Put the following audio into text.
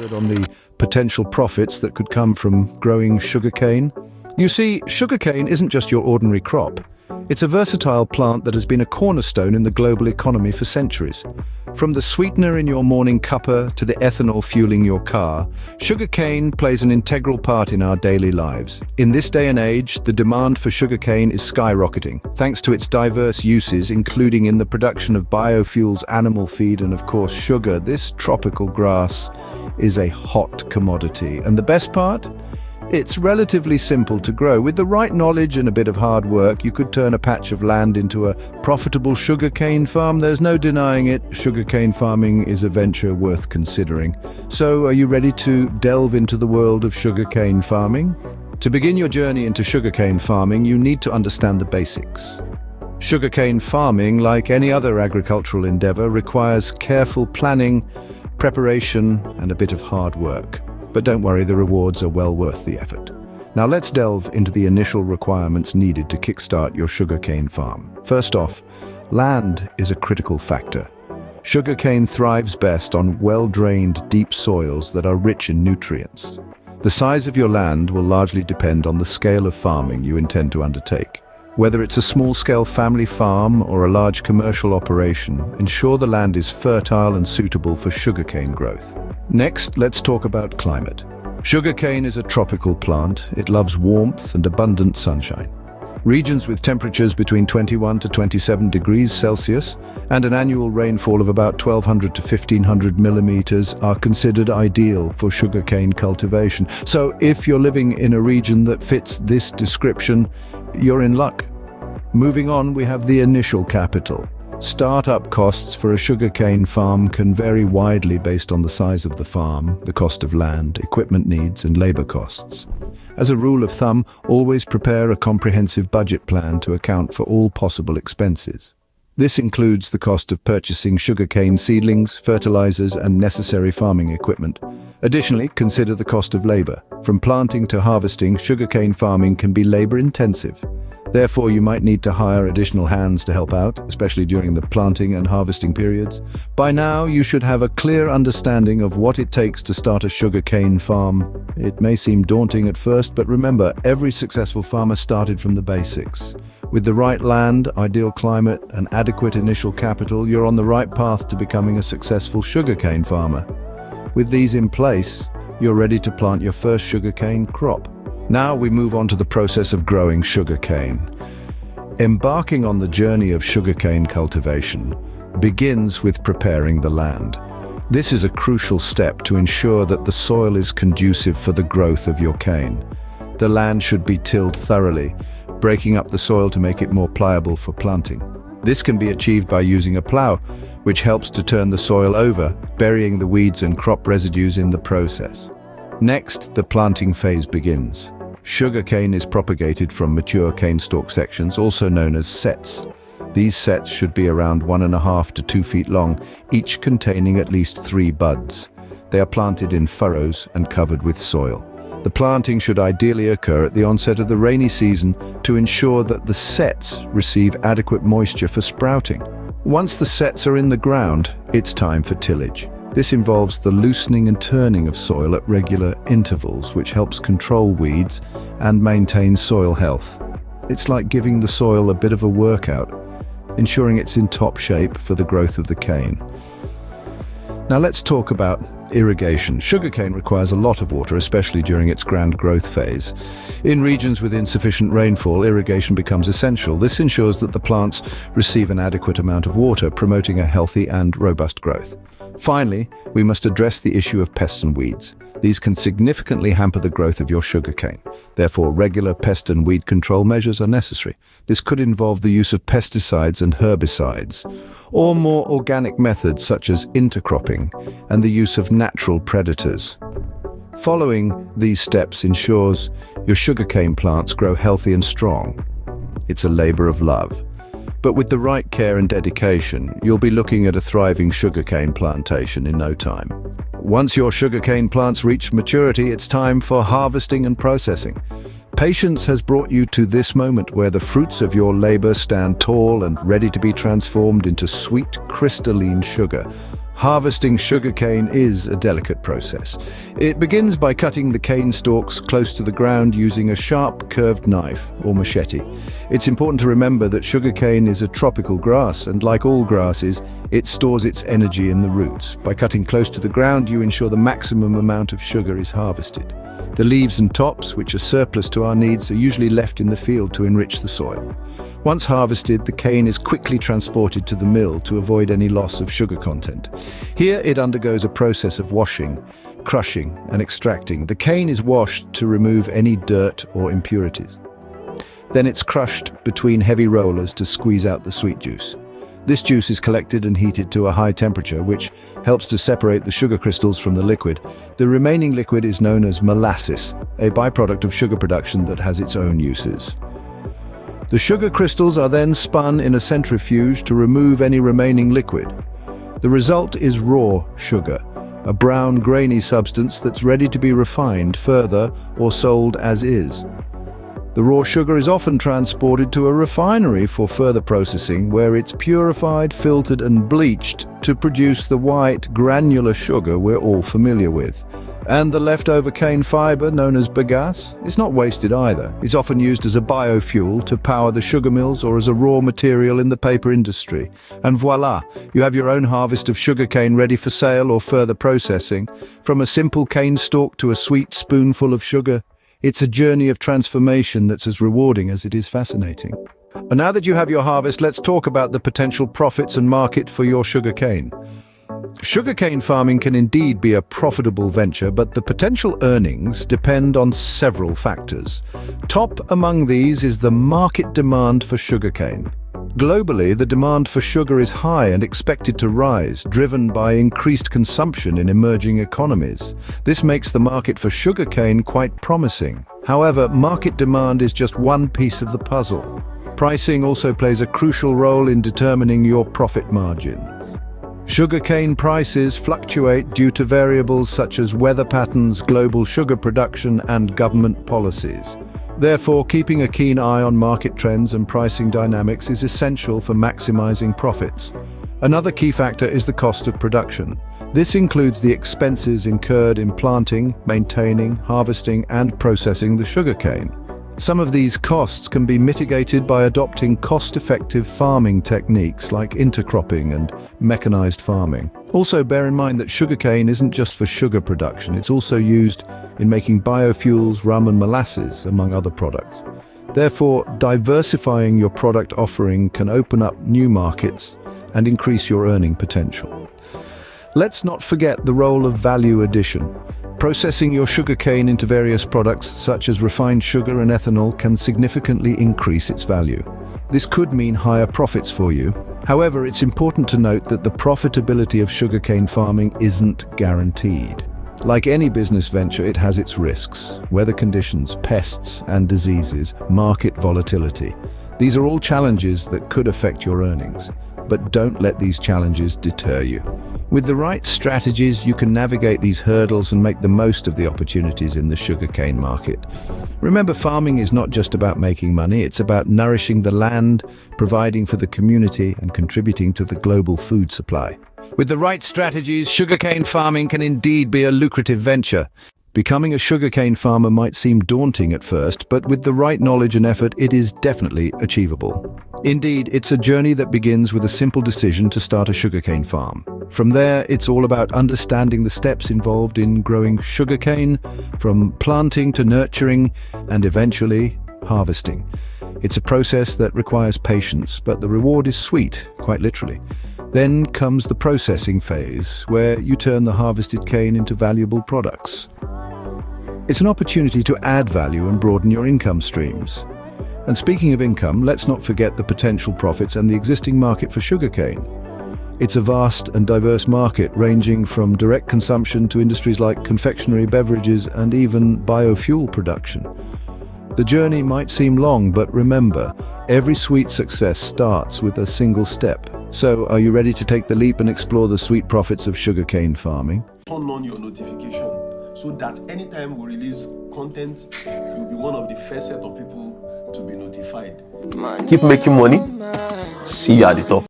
wondered on the potential profits that could come from growing sugarcane? You see, sugarcane isn't just your ordinary crop. It's a versatile plant that has been a cornerstone in the global economy for centuries. From the sweetener in your morning cuppa to the ethanol fueling your car, sugarcane plays an integral part in our daily lives. In this day and age, the demand for sugarcane is skyrocketing, thanks to its diverse uses, including in the production of biofuels, animal feed, and of course sugar. This tropical grass is a hot commodity. And the best part? It's relatively simple to grow. With the right knowledge and a bit of hard work, you could turn a patch of land into a profitable sugarcane farm. There's no denying it, sugarcane farming is a venture worth considering. So, are you ready to delve into the world of sugarcane farming? To begin your journey into sugarcane farming, you need to understand the basics. Sugarcane farming, like any other agricultural endeavor, requires careful planning, preparation, and a bit of hard work. But don't worry, the rewards are well worth the effort. Now let's delve into the initial requirements needed to kickstart your sugarcane farm. First off, land is a critical factor. Sugarcane thrives best on well-drained, deep soils that are rich in nutrients. The size of your land will largely depend on the scale of farming you intend to undertake. Whether it's a small-scale family farm or a large commercial operation, ensure the land is fertile and suitable for sugarcane growth. Next, let's talk about climate. Sugarcane is a tropical plant. It loves warmth and abundant sunshine. Regions with temperatures between 21 to 27 degrees Celsius and an annual rainfall of about 1,200 to 1,500 millimeters are considered ideal for sugarcane cultivation. So if you're living in a region that fits this description, you're in luck. Moving on, we have the initial capital. Startup costs for a sugarcane farm can vary widely based on the size of the farm, the cost of land, equipment needs, and labor costs. As a rule of thumb, always prepare a comprehensive budget plan to account for all possible expenses. This includes the cost of purchasing sugarcane seedlings, fertilizers, and necessary farming equipment. Additionally, consider the cost of labor. From planting to harvesting, sugarcane farming can be labor-intensive. Therefore, you might need to hire additional hands to help out, especially during the planting and harvesting periods. By now, you should have a clear understanding of what it takes to start a sugarcane farm. It may seem daunting at first, but remember, every successful farmer started from the basics. With the right land, ideal climate, and adequate initial capital, you're on the right path to becoming a successful sugarcane farmer. With these in place, you're ready to plant your first sugarcane crop. Now we move on to the process of growing sugarcane. Embarking on the journey of sugarcane cultivation begins with preparing the land. This is a crucial step to ensure that the soil is conducive for the growth of your cane. The land should be tilled thoroughly, breaking up the soil to make it more pliable for planting. This can be achieved by using a plow, which helps to turn the soil over, burying the weeds and crop residues in the process. Next, the planting phase begins. Sugarcane is propagated from mature cane stalk sections, also known as sets. These sets should be around 1.5 to 2 feet long, each containing at least 3 buds. They are planted in furrows and covered with soil. The planting should ideally occur at the onset of the rainy season to ensure that the sets receive adequate moisture for sprouting. Once the sets are in the ground, it's time for tillage. This involves the loosening and turning of soil at regular intervals, which helps control weeds and maintain soil health. It's like giving the soil a bit of a workout, ensuring it's in top shape for the growth of the cane. Now let's talk about irrigation. Sugarcane requires a lot of water, especially during its grand growth phase. In regions with insufficient rainfall, irrigation becomes essential. This ensures that the plants receive an adequate amount of water, promoting a healthy and robust growth. Finally, we must address the issue of pests and weeds. These can significantly hamper the growth of your sugarcane. Therefore, regular pest and weed control measures are necessary. This could involve the use of pesticides and herbicides, or more organic methods such as intercropping and the use of natural predators. Following these steps ensures your sugarcane plants grow healthy and strong. It's a labor of love. But with the right care and dedication, you'll be looking at a thriving sugarcane plantation in no time. Once your sugarcane plants reach maturity, it's time for harvesting and processing. Patience has brought you to this moment where the fruits of your labor stand tall and ready to be transformed into sweet, crystalline sugar. Harvesting sugarcane is a delicate process. It begins by cutting the cane stalks close to the ground using a sharp, curved knife or machete. It's important to remember that sugarcane is a tropical grass, and like all grasses, it stores its energy in the roots. By cutting close to the ground, you ensure the maximum amount of sugar is harvested. The leaves and tops, which are surplus to our needs, are usually left in the field to enrich the soil. Once harvested, the cane is quickly transported to the mill to avoid any loss of sugar content. Here it undergoes a process of washing, crushing and extracting. The cane is washed to remove any dirt or impurities. Then it's crushed between heavy rollers to squeeze out the sweet juice. This juice is collected and heated to a high temperature, which helps to separate the sugar crystals from the liquid. The remaining liquid is known as molasses, a byproduct of sugar production that has its own uses. The sugar crystals are then spun in a centrifuge to remove any remaining liquid. The result is raw sugar, a brown, grainy substance that's ready to be refined further or sold as is. The raw sugar is often transported to a refinery for further processing, where it's purified, filtered and bleached to produce the white, granular sugar we're all familiar with. And the leftover cane fiber, known as bagasse, is not wasted either. It's often used as a biofuel to power the sugar mills or as a raw material in the paper industry. And voila, you have your own harvest of sugarcane ready for sale or further processing. From a simple cane stalk to a sweet spoonful of sugar, it's a journey of transformation that's as rewarding as it is fascinating. And now that you have your harvest, let's talk about the potential profits and market for your sugarcane. Sugarcane farming can indeed be a profitable venture, but the potential earnings depend on several factors. Top among these is the market demand for sugarcane. Globally, the demand for sugar is high and expected to rise, driven by increased consumption in emerging economies. This makes the market for sugarcane quite promising. However, market demand is just one piece of the puzzle. Pricing also plays a crucial role in determining your profit margins. Sugarcane prices fluctuate due to variables such as weather patterns, global sugar production, and government policies. Therefore, keeping a keen eye on market trends and pricing dynamics is essential for maximizing profits. Another key factor is the cost of production. This includes the expenses incurred in planting, maintaining, harvesting, and processing the sugarcane. Some of these costs can be mitigated by adopting cost-effective farming techniques like intercropping and mechanized farming. Also, bear in mind that sugarcane isn't just for sugar production, it's also used in making biofuels, rum and molasses, among other products. Therefore, diversifying your product offering can open up new markets and increase your earning potential. Let's not forget the role of value addition. Processing your sugarcane into various products, such as refined sugar and ethanol, can significantly increase its value. This could mean higher profits for you. However, it's important to note that the profitability of sugarcane farming isn't guaranteed. Like any business venture, it has its risks: weather conditions, pests and diseases, market volatility. These are all challenges that could affect your earnings. But don't let these challenges deter you. With the right strategies, you can navigate these hurdles and make the most of the opportunities in the sugarcane market. Remember, farming is not just about making money, it's about nourishing the land, providing for the community, and contributing to the global food supply. With the right strategies, sugarcane farming can indeed be a lucrative venture. Becoming a sugarcane farmer might seem daunting at first, but with the right knowledge and effort, it is definitely achievable. Indeed, it's a journey that begins with a simple decision to start a sugarcane farm. From there, it's all about understanding the steps involved in growing sugarcane, from planting to nurturing, and eventually harvesting. It's a process that requires patience, but the reward is sweet, quite literally. Then comes the processing phase, where you turn the harvested cane into valuable products. It's an opportunity to add value and broaden your income streams. And speaking of income, let's not forget the potential profits and the existing market for sugarcane. It's a vast and diverse market, ranging from direct consumption to industries like confectionery, beverages, and even biofuel production. The journey might seem long, but remember, every sweet success starts with a single step. So, are you ready to take the leap and explore the sweet profits of sugarcane farming? Turn on your notification so that anytime we release content, you'll be one of the first set of people to be notified. Keep making money. See you at the top.